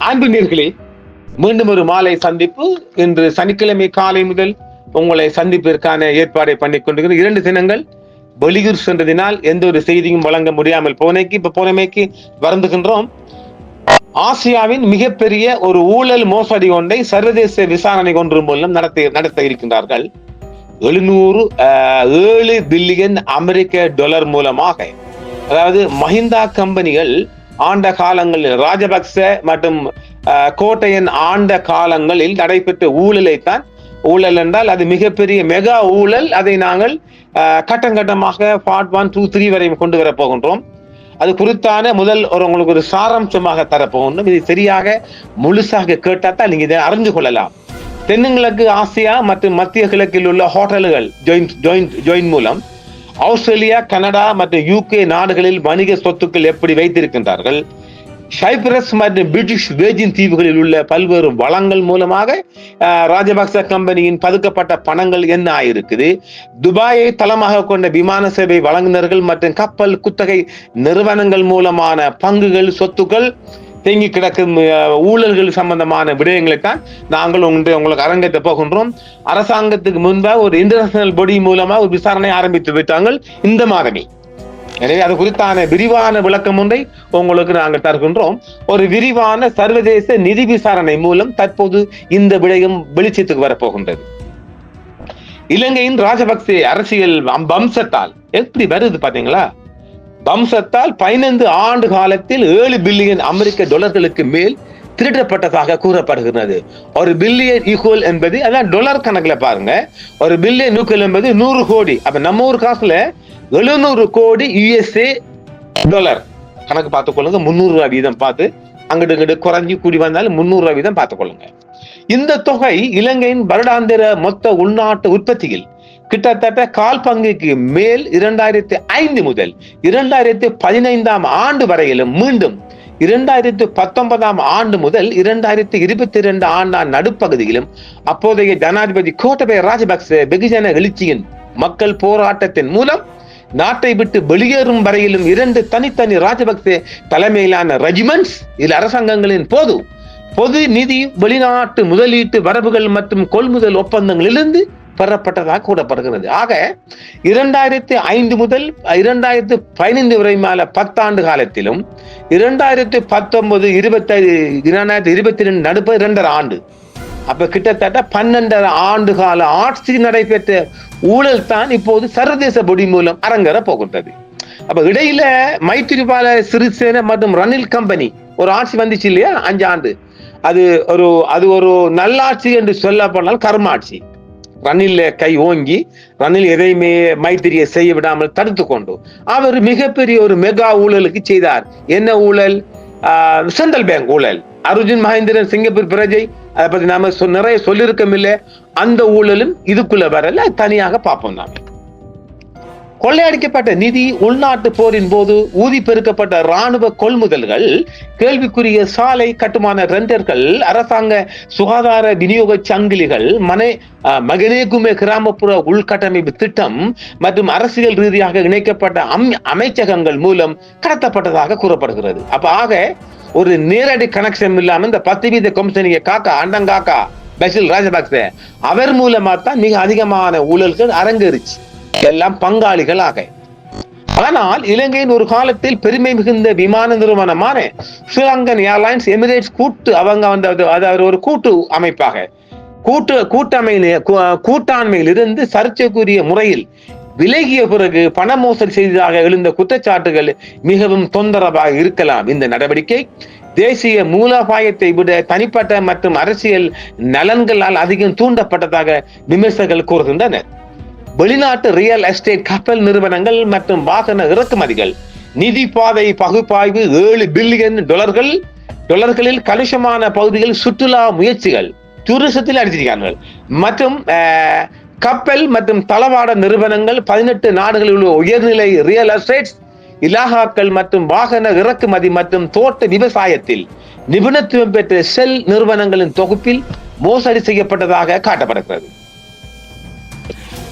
அன்பு நேயர்களே, மீண்டும் ஒரு மாலை சந்திப்பு. இன்று சனிக்கிழமை காலை முதல் உங்களை சந்திப்பிற்கான ஏற்பாடை பண்ணிக் கொண்டிருக்கிற 2 தினங்கள் வெளியூர் சென்றதினால் எந்த ஒரு செய்தியும் வழங்க முடியாமல் போனமைக்கு வருந்துகின்றோம். ஆசியாவின் மிகப்பெரிய ஒரு ஊழல் மோசடி ஒன்றை சர்வதேச விசாரணை ஒன்று மூலம் நடத்த இருக்கின்றார்கள். 7 பில்லியன் அமெரிக்க டாலர் மூலமாக, அதாவது மஹிந்தா கம்பெனிகள் ஆண்ட காலங்களில், ராஜபக்ச மற்றும் கோட்டையன் ஆண்ட காலங்களில் நடைபெற்ற ஊழலைத்தான், ஊழல் என்றால் அது மிகப்பெரிய மெகா ஊழல். அதை நாங்கள் கட்டம் கட்டமாக பார்ட் 1, 2, 3 வரை கொண்டு வர போகின்றோம். அது குறித்தான உங்களுக்கு ஒரு சாராம்சமாக தரப்போகின்றோம். இது சரியாக முழுசாக கேட்டாத்தான் நீங்க இதை அறிந்து கொள்ளலாம். தென்கிழக்கு ஆசியா மற்றும் மத்திய கிழக்கில் உள்ள ஹோட்டல்கள் ஜாயிண்ட் மூலம் ஆஸ்திரேலியா, கனடா மற்றும் UK நாடுகளில் வணிக சொத்துக்கள் எப்படி வைத்திருக்கின்றார்கள், சைப்ரஸ் மற்றும் பிரிட்டிஷ் வேர்ஜின் தீவுகளில் உள்ள பல்வேறு வளங்கள் மூலமாக ராஜபக்ச கம்பெனியின் பதுக்கப்பட்ட பணங்கள் என்ன ஆயிருக்குது, துபாயை தளமாக கொண்ட விமான சேவை வழங்குநர்கள் மற்றும் கப்பல் குத்தகை நிறுவனங்கள் மூலமான பங்குகள், சொத்துக்கள், தேங்கி கிடக்கும் ஊழல்கள் சம்பந்தமான விடயங்களைத்தான் நாங்கள் உங்களுக்கு அரங்கேற்ற போகின்றோம். அரசாங்கத்துக்கு முன்பாக ஒரு இன்டர்நேஷனல் பாடி மூலமா ஒரு விசாரணை ஆரம்பித்து விட்டாங்க இந்த மாதமே. எனவே அது குறித்தான விரிவான விளக்கம் ஒன்றை உங்களுக்கு நாங்கள் தருகின்றோம். ஒரு விரிவான சர்வதேச நிதி விசாரணை மூலம் தற்போது இந்த விடயம் வெளிச்சத்துக்கு வரப்போகின்றது. இலங்கையின் ராஜபக்ச அரசியல் வம்சத்தால் எப்படி வருது பாத்தீங்களா? வம்சத்தால் 15 ஆண்டு காலத்தில் 7 பில்லியன் அமெரிக்க டாலர்களுக்கு மேல் திருடப்பட்டதாக கூறப்படுகிறது. ஒரு பில்லியன் ஈக்குவல் என்பது அதான் டாலர் கணக்குல பாருங்க. ஒரு பில்லியன் ஈக்குவல் என்பது 100 கோடி. அப்ப நம்ம ஊர் காசுல 700 கோடி USA டாலர் கணக்கு பார்த்துக்கொள்ளுங்க. 300 ரூபாய் வீதம் பார்த்து அங்கிட்டு குறைஞ்சி கூடி வந்தாலும் 300 ரூபாய் வீதம் பார்த்துக்கொள்ளுங்க. இந்த தொகை இலங்கையின் வருடாந்திர மொத்த உள்நாட்டு உற்பத்தியில் கிட்டத்தட்ட கால் பங்குக்கு மேல் 2005 முதல் 2015 ஆண்டு வரையிலும், மீண்டும் 2019 ஆண்டு முதல் 2022 ஆண்டாம் நடுப்பகுதியிலும் அப்போதைய ஜனாதிபதி கோட்டபய ராஜபக்ச வெகுஜன எழுச்சியின் மக்கள் போராட்டத்தின் மூலம் நாட்டை விட்டு வெளியேறும் வரையிலும் 2 தனித்தனி ராஜபக்ச தலைமையிலான ரெஜிமெண்ட்ஸ் அரசாங்கங்களின் பொது நிதி, வெளிநாட்டு முதலீட்டு வரவுகள் மற்றும் கொள்முதல் ஒப்பந்தங்களிலிருந்து பெறப்பட்டதாக கூறப்படுகிறது. ஆக 2005 முதல் 2015 வரை 10 ஆண்டு காலத்திலும் 2019, 2022 நடுப்ப 2.5 ஆண்டு, அப்ப கிட்டத்தட்ட 12 ஆண்டு கால ஆட்சி நடைபெற்ற ஊழல் தான் இப்போது சர்வதேச பொடி மூலம் அரங்கேற போகின்றது. அப்ப இடையில மைத்திரிபால சிறிசேன மற்றும் ரணில் கம்பெனி ஒரு ஆட்சி வந்துச்சு இல்லையா, 5 ஆண்டு. அது ஒரு நல்லாட்சி என்று சொல்லப்படால் கர்மாட்சி. ரணில் கை ஓங்கி, ரணில் எதையுமே மைத்திரியை செய்ய விடாமல் தடுத்து கொண்டு அவர் மிகப்பெரிய ஒரு மெகா ஊழலுக்கு செய்தார். என்ன ஊழல்? சென்ட்ரல் பேங்க் ஊழல். அர்ஜுன் மகேந்திரன் சிங்கப்பூர் பிரஜை, அதை பத்தி நாம நிறைய சொல்லியிருக்கோம் இல்ல. அந்த ஊழலும் இதுக்குள்ள வரல, தனியாக பார்ப்போம். நாம கொள்ளையடிக்கப்பட்ட நிதி, உள்நாட்டு போரின் போது ஊதி பெருக்கப்பட்ட இராணுவ கொள்முதல்கள், கேள்விக்குரிய சாலை கட்டுமான ரெண்டர்கள், அரசாங்க சுகாதார விநியோக சங்கிலிகள், மகனேகுமே கிராமப்புற உள்கட்டமைப்பு திட்டம் மற்றும் அரசியல் ரீதியாக இணைக்கப்பட்ட அமைச்சகங்கள் மூலம் கடத்தப்பட்டதாக கூறப்படுகிறது. அப்ப ஆக ஒரு நேரடி கனெக்ஷன் இல்லாம இந்த 10% கமிஷனிய அண்டங்காக்கா பசில் ராஜபக்ச அவர் மூலமா தான் மிக அதிகமான ஊழல்கள் அரங்கேறிச்சு, எல்லாம் பங்காளிகளாக. ஆனால் இலங்கையின் ஒரு காலத்தில் பெருமை மிகுந்த விமான நிறுவனமான ஸ்ரீலங்கன் ஏர்லைன்ஸ், எமிரேட்ஸ் ஒரு கூட்டு அமைப்பாக கூட்டாண்மையில் இருந்து சர்ச்சைக்குரிய முறையில் விலகிய பிறகு பண மோசடி செய்ததாக எழுந்த குற்றச்சாட்டுகள் மிகவும் தொந்தரவாக இருக்கலாம். இந்த நடவடிக்கை தேசிய மூலோபாயத்தை விட தனிப்பட்ட மற்றும் அரசியல் நலன்களால் அதிகம் தூண்டப்பட்டதாக விமர்சகர்கள் கூறுகின்றனர். வெளிநாட்டு ரியல் எஸ்டேட், கப்பல் நிறுவனங்கள் மற்றும் வாகன இறக்குமதிகள், நிதி பாதை பகுப்பாய்வு, 7 பில்லியன் டாலர்களில் கணிசமான பகுதிகள் சுற்றுலா முயற்சிகள், டூரிசத்தில் அடிச்சிருக்கார்கள், மற்றும் கப்பல் மற்றும் தளவாட நிறுவனங்கள், 18 நாடுகளில் உள்ள உயர்நிலை ரியல் எஸ்டேட்ஸ் இலாகாக்கள் மற்றும் வாகன இறக்குமதி மற்றும் தோட்ட விவசாயத்தில் நிபுணத்துவம் பெற்ற செல் நிறுவனங்களின் தொகுப்பில் மோசடி செய்யப்பட்டதாக காட்டப்படுகிறது.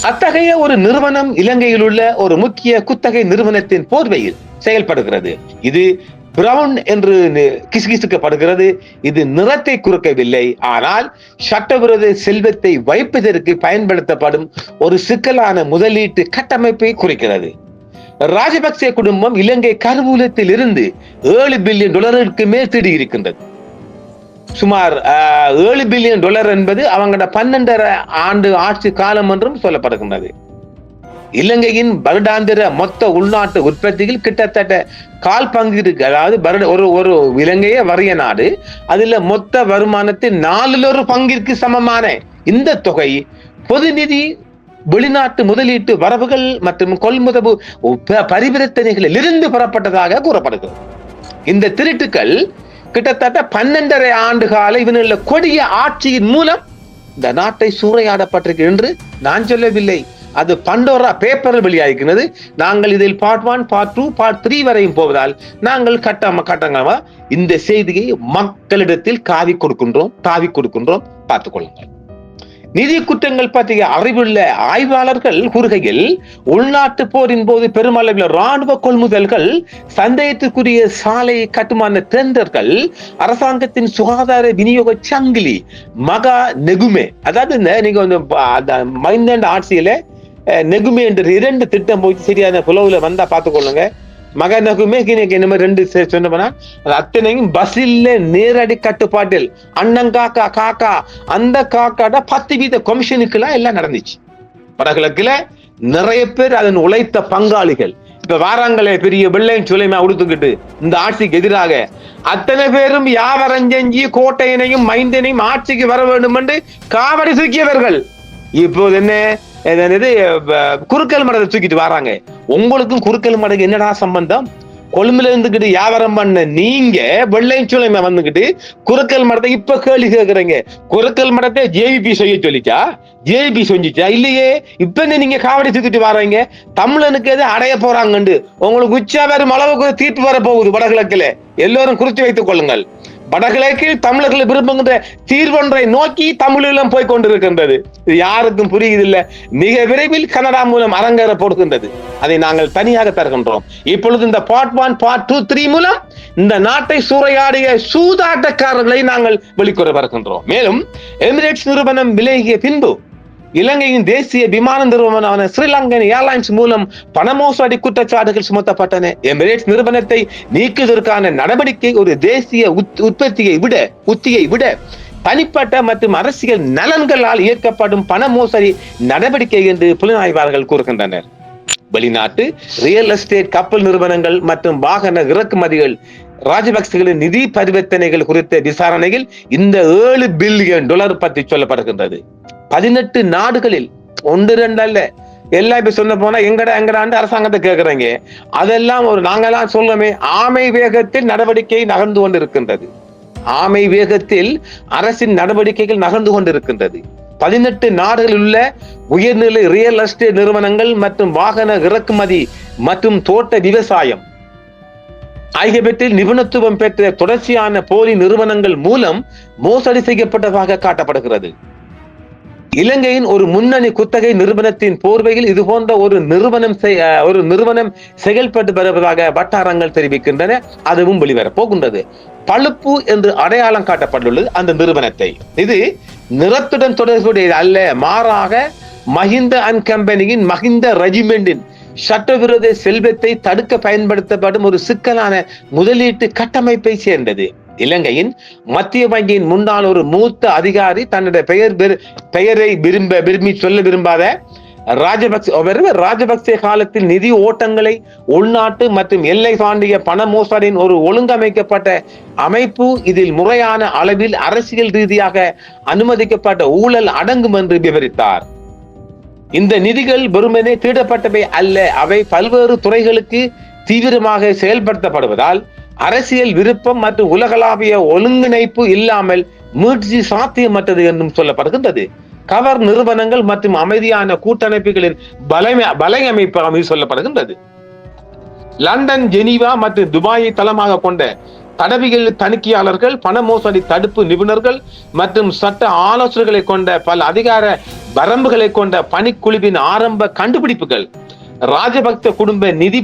அத்தகைய ஒரு நிறுவனம் இலங்கையில் உள்ள ஒரு முக்கிய குத்தகை நிறுவனத்தின் போர்வையில் செயல்படுகிறது. இது பிரவுன் என்று கிசுகிசுக்கப்படுகிறது. இது நிறத்தை குறிக்கவில்லை, ஆனால் சட்டவிரோத செல்வத்தை வைப்பதற்கு பயன்படுத்தப்படும் ஒரு சிக்கலான முதலீட்டு கட்டமைப்பை குறிக்கிறது. ராஜபக்சே குடும்பம் இலங்கை கருவூலத்தில் இருந்து $7 பில்லியன் மேல் தேடி இருக்கின்றது. சுமார் $7 பில்லியன் என்பது அவங்களோட 12.5 ஆண்டு ஆட்சி காலம் என்றும் சொல்லப்படுகின்றது. இலங்கையின் வருடாந்திர மொத்த உள்நாட்டு உற்பத்தியில் கிட்டத்தட்ட கால் பங்கு இருக்கு. அதாவது ஒரு இலங்கையே வறிய நாடு, அதுல மொத்த வருமானத்தின் 4 பங்கிற்கு சமமான இந்த தொகை பொது நிதி, வெளிநாட்டு முதலீட்டு வரவுகள் மற்றும் கொள்முதல் பரிவர்த்தனைகளில் இருந்து பெறப்பட்டதாக கூறப்படுகிறது. இந்த திருட்டுக்கள் கிட்டத்தட்ட 12.5 ஆண்டு கால இவனுள்ள கொடிய ஆட்சியின் மூலம் இந்த நாட்டை சூறையாடப்பட்டிருக்கு என்று நான் சொல்லவில்லை. அது பண்டோரா பேப்பரில் வெளியாகிறது. நாங்கள் இதில் பார்ட் 1, பார்ட் 2, பார்ட் 3 வரையும் போவதால் நாங்கள் கட்டங்களா இந்த செய்தியை மக்களிடத்தில் தாவி கொடுக்கின்றோம். பார்த்துக் கொள்ளுங்கள். நிதி குற்றங்கள் பற்றிய அறிவுள்ள ஆய்வாளர்கள் கூறுகையில், உள்நாட்டு போரின் போது பெருமளவில் ராணுவ கொள்முதல்கள், சந்தேகத்துக்குரிய சாலை கட்டுமான டெண்டர்கள், அரசாங்கத்தின் சுகாதார விநியோக சங்கிலி மகா நெகுமே, அதாவது நீங்க மைந்தண்ட ஆட்சியில நெகுமே என்ற 2 திட்டம் போய் சரியான புலவுல வந்தா பார்த்துக்கொள்ளுங்க. மகனுக்குமே என்ன 2 சொன்னோம்னா அத்தனையும் பஸ்ஸில் நேரடி கட்டுப்பாட்டில் அண்ணங்காக்கா காக்கா அந்த காக்காட 10% கமிஷனுக்குலாம் எல்லாம் நடந்துச்சு. வடகிழக்குல நிறைய பேர் அதன் உழைத்த பங்காளிகள் இப்ப வாராங்களே பெரிய வெள்ளையும் சுலைமா உடுத்துக்கிட்டு இந்த ஆட்சிக்கு எதிராக அத்தனை பேரும் யாவரம் செஞ்சு கோட்டையனையும் மைந்தனையும் ஆட்சிக்கு வர வேண்டும் என்று காவடி தூக்கியவர்கள் இப்போது என்ன குறுக்கல் மடத்தை தூக்கிட்டு வராங்க. உங்களுக்கும் குறுக்கல் மடக்கு என்னடா சம்பந்தம்? கொழும்புல இருந்துகிட்டு வியாபாரம் பண்ண நீங்க வெள்ளையும் சுலைமா வந்துகிட்டு குறுக்கல் மடத்தை இப்ப கேள்வி கேட்கறீங்க. குறுக்கல் மடத்தை ஜேவிபி செய்ய சொல்லிச்சா? ஜேவிபி செஞ்சிச்சா? இல்லையே. இப்ப நீங்க காவடி தூக்கிட்டு வர்றீங்க. தமிழனுக்கு எது அடைய போறாங்கண்டு உங்களுக்கு உச்சா வரும் அளவுக்கு தீர்ப்பு வர போகுது வடகிழக்குல. எல்லோரும் குறித்து வைத்துக் கொள்ளுங்கள். வடகிழக்கில் தமிழர்கள் விரும்புகின்ற தீர்வொன்றை நோக்கி தமிழீழம் போய் கொண்டிருக்கின்றது. இது யாருக்கும் புரியுதில்லை. மிக விரைவில் கனடா மூலம் அரங்கேற போடுகின்றது. அதை நாங்கள் தனியாக தருகின்றோம். இப்பொழுது இந்த பார்ட் 1, பார்ட் 2, 3 மூலம் இந்த நாட்டை சூறையாடிய சூதாட்டக்காரர்களை நாங்கள் வெளிக்கொண்டு வருகின்றோம். மேலும் எமிரேட்ஸ் நிறுவனம் விலகிய பின்பு இலங்கையின் தேசிய விமான நிறுவனமான ஸ்ரீலங்கன் ஏர்லைன்ஸ் மூலம் பண மோசடி குற்றச்சாட்டுகள் சுமத்தப்பட்டன. எமிரேட்ஸ் நிறுவனத்தை நீக்குவதற்கான நடவடிக்கை ஒரு தேசிய உத்தியை விட தனிப்பட்ட மற்றும் அரசியல் நலன்களால் இயக்கப்படும் பண மோசடி நடவடிக்கை என்று புலனாய்வாளர்கள் கூறுகின்றனர். வெளிநாட்டு ரியல் எஸ்டேட், கப்பல் நிறுவனங்கள் மற்றும் வாகன இறக்குமதிகள், ராஜபக்சேகளின் நிதி பரிவர்த்தனைகள் குறித்த விசாரணையில் இந்த $7 பில்லியன் பற்றி சொல்லப்படுகின்றது. 18 நாடுகளில் 1-2 அல்ல, எல்லாம் இப்ப சொன்ன போனா எங்கடாண்டு அரசாங்கத்தை கேட்கறீங்க. அதெல்லாம் நாங்கெல்லாம் சொல்றோமே, ஆமை வேகத்தில் நடவடிக்கை நகர்ந்து கொண்டிருக்கின்றது. ஆமை வேகத்தில் அரசின் நடவடிக்கைகள் நகர்ந்து கொண்டிருக்கின்றது. 18 நாடுகளில் உள்ள உயர்நிலை ரியல் எஸ்டேட் நிறுவனங்கள் மற்றும் வாகன இறக்குமதி மற்றும் தோட்ட விவசாயம் ஆகியவற்றில் நிபுணத்துவம் பெற்ற தொடர்ச்சியான போலி நிறுவனங்கள் மூலம் மோசடி செய்யப்பட்டதாக காட்டப்படுகிறது. இலங்கையின் ஒரு முன்னணி குத்தகை நிறுவனத்தின் போர்வையில் இது போன்ற ஒரு நிறுவனம் செயல்பட்டு வருவதாக வட்டாரங்கள் தெரிவிக்கின்றன. அதுவும் வெளிவரப் போகின்றது. பழுப்பு என்று அடையாளம் காட்டப்பட்டுள்ளது அந்த நிறுவனத்தை. இது நிறத்துடன் தொடர்புடையது அல்ல, மாறாக மஹிந்த அண்ட் கம்பெனியின் மஹிந்த ரெஜிமெண்டின் சட்டவிரோத செல்வத்தை தடுக்க பயன்படுத்தப்படும் ஒரு சிக்கலான முதலீட்டு கட்டமைப்பை சேர்ந்தது. இலங்கையின் மத்திய வங்கியின் முன்னாள் ஒரு மூத்த அதிகாரி தன்னுடைய பெயரை விரும்பி சொல்ல விரும்பாத ராஜபக்சே காலத்தில் நிதி ஓட்டங்களை உள்நாட்டு மற்றும் எல்லை தாண்டிய பண மோசடியின் ஒரு ஒழுங்கமைக்கப்பட்ட அமைப்பு, இதில் முறையான அளவில் அரசியல் ரீதியாக அனுமதிக்கப்பட்ட ஊழல் அடங்கும் என்று விவரித்தார். இந்த நிதிகள் வெறுமனே திருடப்பட்டவை அல்ல, அவை பல்வேறு துறைகளுக்கு தீவிரமாக செயல்படுத்தப்படுவதால் அரசியல் விருப்பம் மற்றும் உலகளாவிய ஒழுங்கிணைப்பு இல்லாமல் மீட்சி சாத்தியமற்றது என்றும் சொல்லப்படுகின்றது. கவர் நிறுவனங்கள் மற்றும் அமைதியான கூட்டமைப்புகளின் பலமைப்பு சொல்லப்படுகின்றது. லண்டன், ஜெனீவா மற்றும் துபாயை தளமாக கொண்ட தடவியல் தணிக்கையாளர்கள், பண மோசடி தடுப்பு நிபுணர்கள் மற்றும் சட்ட ஆலோசகர்களை கொண்ட பல அதிகார வரம்புகளை கொண்ட பணிக்குழுவின் ஆரம்ப கண்டுபிடிப்புகள் ராஜபக்ச குடும்ப நிதி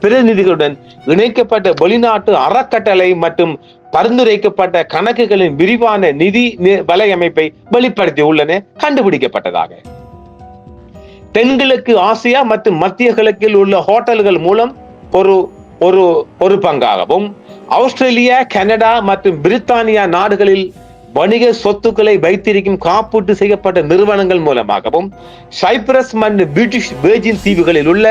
பிரதிநிதிகளுடன் இணைக்கப்பட்ட வெளிநாட்டு அறக்கட்டளை மற்றும் பரிந்துரைக்கப்பட்ட கணக்குகளின் விரிவான நிதி வலையமைப்பை வெளிப்படுத்தி உள்ளன கண்டுபிடிக்கப்பட்டதாக. தென்கிழக்கு ஆசியா மற்றும் மத்திய கிழக்கில் உள்ள ஹோட்டல்கள் மூலம் ஒரு பங்காகவும், ஆஸ்திரேலியா, கனடா மற்றும் பிரித்தானியா நாடுகளில் வணிக சொத்துக்களை வைத்திருக்கும் காப்பீட்டு செய்யப்பட்ட நிறுவனங்கள் மூலமாகவும், சைப்ரஸ் மற்றும் பிரிட்டிஷ் வெர்ஜின் தீவுகளில் உள்ள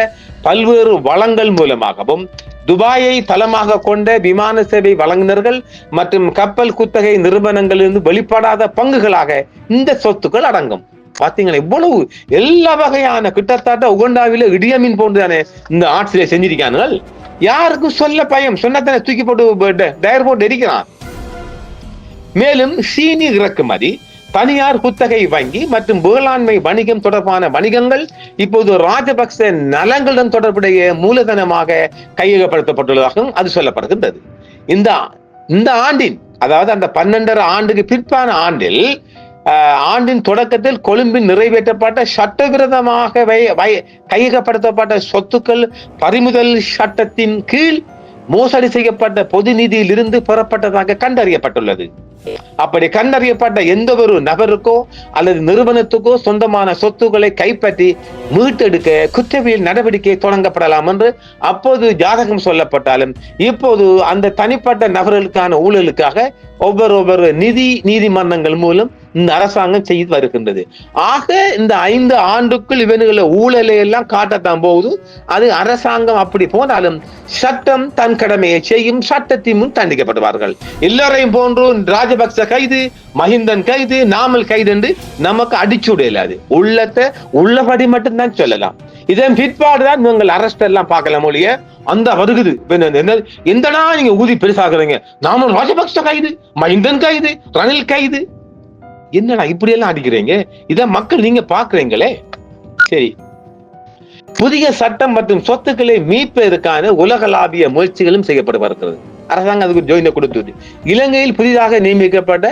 பல்வேறு வளங்கள் மூலமாகவும், துபாயை தளமாக கொண்ட விமான சேவை வழங்குனர்கள் மற்றும் கப்பல் குத்தகை நிறுவனங்களிலிருந்து வெளிப்படாத பங்குகளாக இந்த சொத்துக்கள் அடங்கும். பாத்தீங்களா, இவ்வளவு எல்லா வகையான கிட்டத்தட்ட உகண்டாவில இடியமீன் போன்றுதானே இந்த ஆட்சியில செஞ்சிருக்கார்கள். யாருக்கும் சொல்ல பயம், சொன்னதானே தூக்கி போட்டு டயர் போட்டு எரிக்கிறான். மேலும் சீனி இறக்குமதி, தனியார் குத்தகை வங்கி மற்றும் வேளாண்மை வணிகம் தொடர்பான வணிகங்கள் இப்போது ராஜபக்ச நலங்களுடன் தொடர்புடைய மூலதனமாக கையகப்படுத்தப்பட்டுள்ளதாகவும் அது சொல்லப்படுகின்றது. இந்த ஆண்டின், அதாவது அந்த 12.5 ஆண்டுக்கு பிற்பான ஆண்டின் தொடக்கத்தில் கொழும்பில் நிறைவேற்றப்பட்ட சட்டவிரோதமாக கையகப்படுத்தப்பட்ட சொத்துக்கள் பறிமுதல் சட்டத்தின் கீழ் மோசடி செய்யப்பட்ட பொது நிதியில் இருந்து பெறப்பட்டதாக கண்டறியப்பட்டுள்ளது. அப்படி கண்டறியப்பட்ட எந்த ஒரு நபருக்கோ அல்லது நிறுவனத்துக்கோ சொந்தமான சொத்துக்களை கைப்பற்றி மீட்டெடுக்க குற்றவியல் நடவடிக்கை தொடங்கப்படலாம் என்று அப்போது ஜாதகம் சொல்லப்பட்டாலும், இப்போது அந்த தனிப்பட்ட நபர்களுக்கான ஊழலுக்காக ஒவ்வொரு நீதிமன்றங்கள் மூலம் இந்த அரசாங்கம் செய்து வருகின்றது. ஆக இந்த 5 ஆண்டுக்குள் இவனுகளை ஊழலை எல்லாம் காட்டத்தான் போகுது. அது அரசாங்கம் அப்படி போனாலும் சட்டம் தன் கடமையை செய்யும், சட்டத்தின் முன் தண்டிக்கப்படுவார்கள். எல்லோரையும் போன்று ராஜபக்ச கைது, மஹிந்தன் கைது, நாமல் கைது என்று நமக்கு அடிச்சுடையலாது. உள்ளபடி மட்டும்தான் சொல்லலாம். இதன் பிற்பாடுதான் நீங்கள் அரஸ்ட் எல்லாம் பார்க்கலாம் ஒழிய அந்த வருகுது எந்தனா நீங்க ஊதி பெருசாகிறீங்க, நாமல் ராஜபக்ச கைது, மஹிந்தன் கைது, ரணில் கைது, என்னடா இப்படி எல்லாம் அடிக்கிறீங்க? இத மக்கள் நீங்க பாக்குறீங்களே. சரி, புதிய சட்டம் மற்றும் சொத்துக்களை மீட்பதற்கான உலகளாவிய முயற்சிகளும் செய்யப்பட்டு வருகிறது. அரசாங்கம் அதுக்கு ஜோயினை கொடுத்தது. இலங்கையில் புதிதாக நியமிக்கப்பட்ட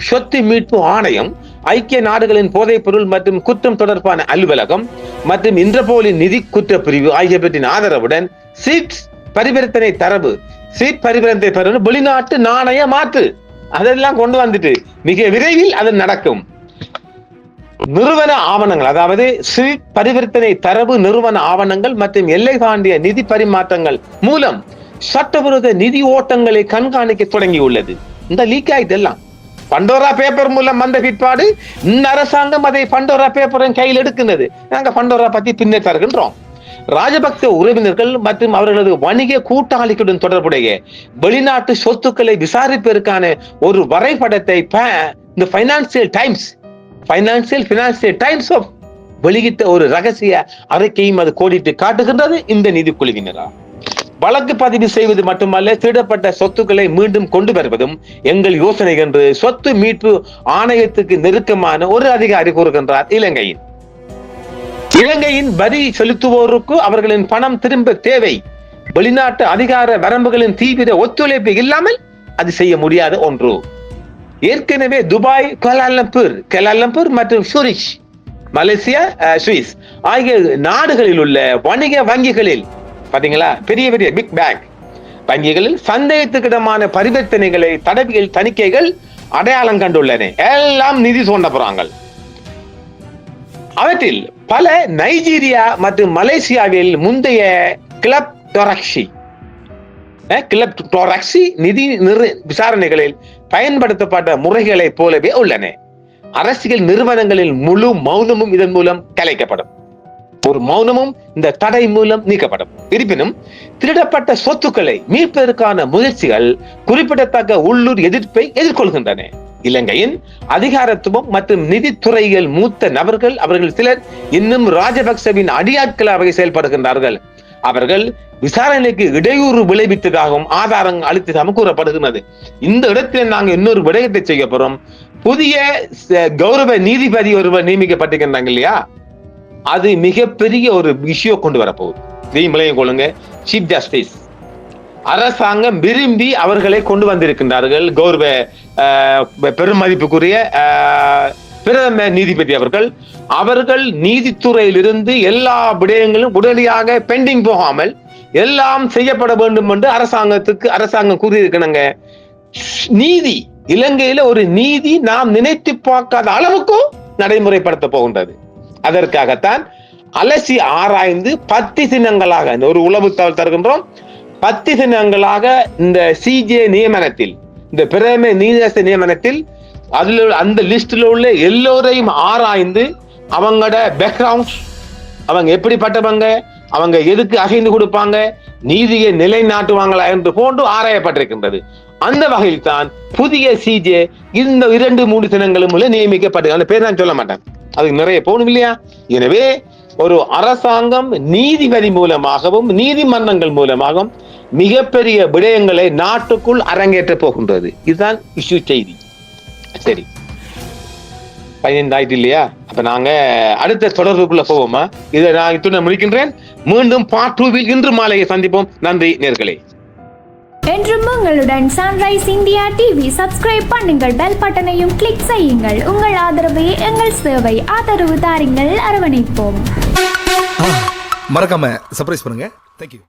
சொத்து மீட்பு ஆணையம், ஐக்கிய நாடுகளின் போதைப் பொருள் மற்றும் குற்றம் தொடர்பான அலுவலகம் மற்றும் இன்டர்போலின் நிதி குற்றப்பிரிவு ஆகியவற்றின் ஆதரவுடன் சீட் பரிவர்த்தனை தரவு வெளிநாட்டு நாணய மாற்று அதெல்லாம் கொண்டு வந்துட்டு மிக விரைவில் அது நடக்கும். நிறுவன ஆவணங்கள், அதாவது சீட் பரிவர்த்தனை தரவு நிறுவன ஆவணங்கள் மற்றும் எல்லை தாண்டிய நிதி பரிமாற்றங்கள் மூலம் சட்டவிரோத நிதி ஓட்டங்களை கண்காணிக்க தொடங்கியுள்ளது. இந்த லீக் ஆயிட்டு எல்லாம் பண்டோரா பேப்பர் மூலம் வந்த பிற்பாடு இந்த அரசாங்கம் அதை பண்டோரா பேப்பரின் கையில் எடுக்கின்றது. நாங்க பண்டோரா பத்தி பின்னர் தருகின்றோம். ராஜபக்ச உறவினர்கள் மற்றும் அவர்களது வணிக கூட்டாளிகளுடன் தொடர்புடைய வெளிநாட்டு சொத்துக்களை விசாரிப்பதற்கான ஒரு வரைபடத்தை இந்த பைனான்சியல் டைம்ஸ் வெளியிட்ட ஒரு ரகசிய அறிக்கையும் அது கோடிட்டு காட்டுகின்றது. இந்த நிதிக்குழுவினரா வழக்கு பதிவு செய்வது மட்டுமல்ல, திருடப்பட்ட சொத்துக்களை மீண்டும் கொண்டு வருவதும் எங்கள் யோசனை என்று சொத்து மீட்பு ஆணையத்துக்கு நெருக்கமான ஒரு அதிகாரி கூறுகின்றார். இலங்கையின் வரி செலுத்துவோருக்கு அவர்களின் பணம் திரும்ப தேவை. வெளிநாட்டு அதிகார வரம்புகளின் தீவிர ஒத்துழைப்பு இல்லாமல் அது செய்ய முடியாத ஒன்று. ஏற்கனவே துபாய், கோலாலம்பூர் மற்றும் சூரிச், மலேசியா, சுவிஸ் ஆகிய நாடுகளில் உள்ள வணிக வங்கிகளில் பாத்தீங்களா, பெரிய பிக் பேங்க் வங்கிகளில் சந்தேகத்துக்கிடமான பரிவர்த்தனைகளை தடவியல் தணிக்கைகள் அடையாளம் கண்டுள்ளன. எல்லாம் நிதி சுரண்ட போறாங்க. அவற்றில் பல நைஜீரியா மற்றும் மலேசியாவில் முந்தைய கிளப் டொராக்சி நிதி விசாரணைகளில் பயன்படுத்தப்பட்ட முறைகளை போலவே உள்ளன. அரசியல் நிறுவனங்களில் முழு மௌனமும் இதன் மூலம் கலைக்கப்படும். ஒரு மௌனமும் இந்த தடை மூலம் நீக்கப்படும். இருப்பினும் திருடப்பட்ட சொத்துக்களை மீட்பதற்கான முயற்சிகள் குறிப்பிடத்தக்க உள்ளூர் எதிர்ப்பை எதிர்கொள்கின்றன. இலங்கையின் அதிகாரத்துவம் மற்றும் நிதித்துறையில் மூத்த நபர்கள், அவர்கள் சிலர் இன்னும் ராஜபக்சவின் அடியாட்களாக செயல்படுகின்றார்கள். அவர்கள் விசாரணைக்கு இடையூறு விளைவித்ததாகவும் ஆதாரங்கள் அளித்ததாகவும் கூறப்படுகிறது. இந்த இடத்தில் நாங்கள் இன்னொரு விடயத்தை செய்ய போறோம். புதிய கௌரவ நீதிபதி ஒருவர் நியமிக்கப்பட்டிருக்கின்றாங்க இல்லையா, அது மிகப்பெரிய ஒரு விஷயம் கொண்டு வரப்போகுது. இதையும் கொள்ளுங்க. சீஃப் ஜஸ்டிஸ் அரசாங்கம் விரும்பி அவர்களை கொண்டு வந்திருக்கின்றார்கள். கௌரவ பெரும் மதிப்புக்குரிய பிரதம நீதிபதி அவர்கள் நீதித்துறையிலிருந்து எல்லா விடயங்களும் உடனடியாக பெண்டிங் போகாமல் எல்லாம் செய்யப்பட வேண்டும் என்று அரசாங்கம் கூறியிருக்கணுங்க. நீதி இலங்கையில ஒரு நீதி நாம் நினைத்து பார்க்காத அளவுக்கும் நடைமுறைப்படுத்த போகின்றது. அதற்காகத்தான் அலசி ஆராய்ந்து 10 தினங்களாக ஒரு உளவு தகவல் தருகின்றோம். 10 தினங்களாக இந்த சிஜே நியமனத்தில், இந்த பிரதம நீதியரசர் நியமனத்தில் அதுல அந்த லிஸ்ட்ல உள்ள எல்லோரையும் ஆராய்ந்து அவங்களோட பேக்ரவுண்ட், அவங்க எப்படிப்பட்டவங்க, அவங்க எதுக்கு அகைந்து கொடுப்பாங்க, நீதியை நிலைநாட்டுவாங்களா என்று போன்று ஆராயப்பட்டிருக்கின்றது. அந்த வகையில் தான் புதிய சிஜே இந்த 2-3 தினங்களும் நியமிக்கப்பட்டு, அந்த பேர் நான் சொல்ல மாட்டேன், அதுக்கு நிறைய போகணும் இல்லையா. எனவே ஒரு அரசாங்கம் நீதிபதி மூலமாகவும் நீதிமன்றங்கள் மூலமாகவும் மிகப்பெரிய விடயங்களை நாட்டுக்குள் அரங்கேற்ற போகின்றது. இதுதான் இஷ்யூ செய்தி. சரி, 15 ஆயிட்டு இல்லையா? அப்ப நாங்க அடுத்த தொடர்புக்குள்ள போவோமா? இதை நான் இத்துடன் முடிக்கின்றேன். மீண்டும் பார்ட் 2 இன்று மாலையை சந்திப்போம். நன்றி நேர்களே. என்றும் உங்களுடன் சன்ரைஸ் இந்தியா டிவி. சப்ஸ்கிரைப் பண்ணுங்கள், பெல் பட்டனையும் கிளிக் செய்யுங்கள். உங்கள் ஆதரவே எங்கள் சேவை. ஆதரவு தாருங்கள், அரவணைப்போம். மறக்காம சர்ப்ரைஸ் பண்ணுங்க. தேங்க்யூ.